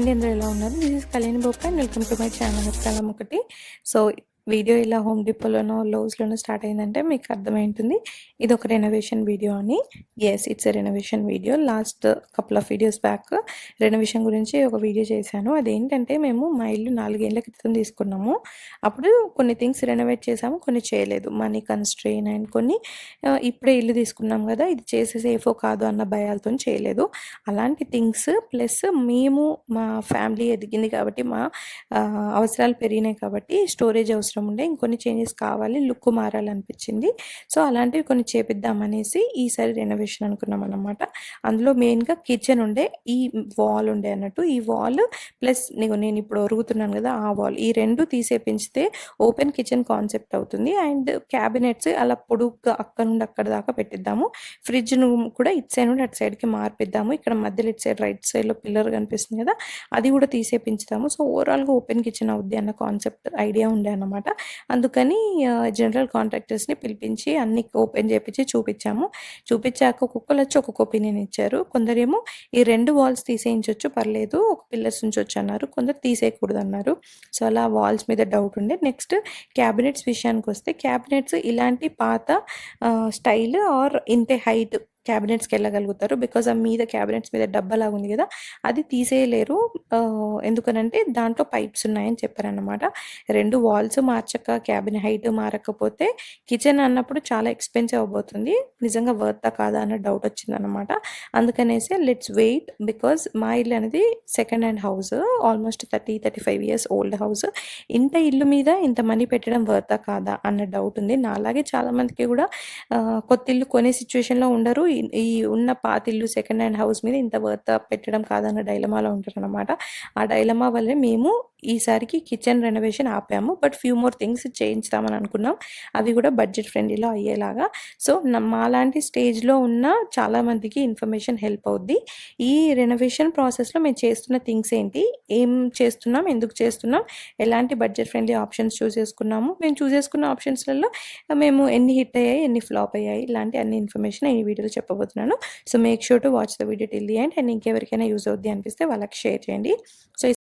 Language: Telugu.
అండి, అందరూ ఎలా ఉన్నారు? This is Kalyani Boppa and welcome to my channel కలం ఒకటి. సో వీడియో ఇలా హోమ్ డిపోలోనో లోస్‌లోనో స్టార్ట్ అయిందంటే మీకు అర్థమైంటుంది ఇది ఒక రెనోవేషన్ వీడియో అని. Yes, it's a renovation video. Last couple of videos back renovation గురించి ఒక వీడియో చేశాను. అదేంటంటే మేము మా ఇల్లు 4 ఏళ్ల క్రితం తీసుకున్నాము. అప్పుడు కొన్ని థింగ్స్ రెనోవేట్ చేసాము, కొన్ని చేయలేదు. మనీ కన్‌స్ట్రెయిన్ అండ్ కొన్ని ఇప్పుడే ఇల్లు తీసుకున్నాం కదా, ఇది చేస్తే సేఫో కాదో అన్న భయాలతోని చేయలేదు. అలాంటి థింగ్స్ ప్లస్ మేము మా ఫ్యామిలీ ఎదిగింది కాబట్టి మా అవసరాలు పెరిగినాయి కాబట్టి స్టోరేజ్ అవసరం ఉండే, ఇంకొన్ని చేంజెస్ కావాలి, లుక్ మారాలనిపించింది. సో అలాంటివి కొన్ని చేపిద్దామనేసి ఈసారి రెనోవేషన్ అనుకున్నాం అన్నమాట. అందులో మెయిన్గా కిచెన్ ఉండే, ఈ వాల్ ఉండే అన్నట్టు. ఈ వాల్ ప్లస్ నేను ఇప్పుడు ఒరుగుతున్నాను కదా ఆ వాల్, ఈ రెండు తీసేపించితే ఓపెన్ కిచెన్ కాన్సెప్ట్ అవుతుంది. అండ్ క్యాబినెట్స్ అలా పొడుగ్గా అక్కడ నుండి అక్కడ దాకా పెట్టిద్దాము. ఫ్రిడ్జ్ను కూడా ఇటు సైడ్ నుండి అటు సైడ్కి మార్పిద్దాము. ఇక్కడ మధ్యలో ఇటు సైడ్ రైట్ సైడ్లో పిల్లర్ కనిపిస్తుంది కదా, అది కూడా తీసేపించుతాము. సో ఓవరాల్గా ఓపెన్ కిచెన్ అవుద్ది అన్న కాన్సెప్ట్ ఐడియా ఉండే అన్నమాట. అందుకని జనరల్ కాంట్రాక్టర్స్ని పిలిపించి అన్ని ఓపెన్ చేపించి చూపించాక ఒక్కొక్కరు వచ్చి ఒక్కొక్క ఒపీనియన్ ఇచ్చారు. కొందరేమో ఈ 2 వాల్స్ తీసేయించవచ్చు, పర్లేదు, ఒక పిల్లర్స్ ఉంచవచ్చు అన్నారు. కొందరు తీసేయకూడదు అన్నారు. సో అలా వాల్స్ మీద డౌట్ ఉండే. నెక్స్ట్ క్యాబినెట్స్ విషయానికి వస్తే, క్యాబినెట్స్ ఇలాంటి పాత స్టైల్ ఆర్ ఇంతే హైట్ క్యాబినెట్స్కి వెళ్ళగలుగుతారు. బికాజ్ ఆ మీద క్యాబినెట్స్ మీద డబ్బాలాగా ఉంది కదా, అది తీసేయలేరు. ఎందుకనంటే దాంట్లో పైప్స్ ఉన్నాయని చెప్పారనమాట. 2 వాల్స్ మార్చక క్యాబిన్ హైట్ మారకపోతే కిచెన్ అన్నప్పుడు చాలా ఎక్స్పెన్సివ్ అవబోతుంది. నిజంగా వర్తా కాదా అన్న డౌట్ వచ్చిందనమాట. అందుకనేసి లెట్స్ వెయిట్, బికాజ్ మా ఇల్లు అనేది second hand house, almost 30-35 years old house. ఇంత ఇల్లు మీద ఇంత మనీ పెట్టడం వర్తా కాదా అన్న డౌట్ ఉంది. నాలాగే చాలామందికి కూడా కొత్త ఇల్లు కొనే సిచ్యువేషన్లో ఉండరు, ఈ ఉన్న పాతిల్లు సెకండ్ హ్యాండ్ హౌస్ మీద ఇంత వర్త్ పెట్టడం కాదన్న డైలమాలో ఉంటారనమాట. ఆ డైలమా వల్లే మేము ఈసారికి కిచెన్ రెనోవేషన్ ఆపాము. బట్ ఫ్యూ మోర్ థింగ్స్ చేయించుదామని అనుకున్నాం, అవి కూడా బడ్జెట్ ఫ్రెండ్లీలో అయ్యేలాగా. సో మాలాంటి స్టేజ్లో ఉన్న చాలామందికి ఇన్ఫర్మేషన్ హెల్ప్ అవుద్ది. ఈ రెనోవేషన్ ప్రాసెస్లో మేము చేస్తున్న థింగ్స్ ఏంటి, ఏం చేస్తున్నాం, ఎందుకు చేస్తున్నాం, ఎలాంటి బడ్జెట్ ఫ్రెండ్లీ ఆప్షన్స్ చూస్ చేసుకున్నాము, మేము చూస్ చేసుకున్న ఆప్షన్స్లలో మేము ఎన్ని హిట్ అయ్యాయి, ఎన్ని ఫ్లాప్ అయ్యాయి, ఇలాంటి అన్ని ఇన్ఫర్మేషన్ ఈ వీడియోలో చెప్పబోతున్నాను. So make sure to watch the video till the end. And ఇంకెవరికైనా యూజ్ అవుద్ది అనిపిస్తే వాళ్ళకి షేర్ చేయండి. సో ఈ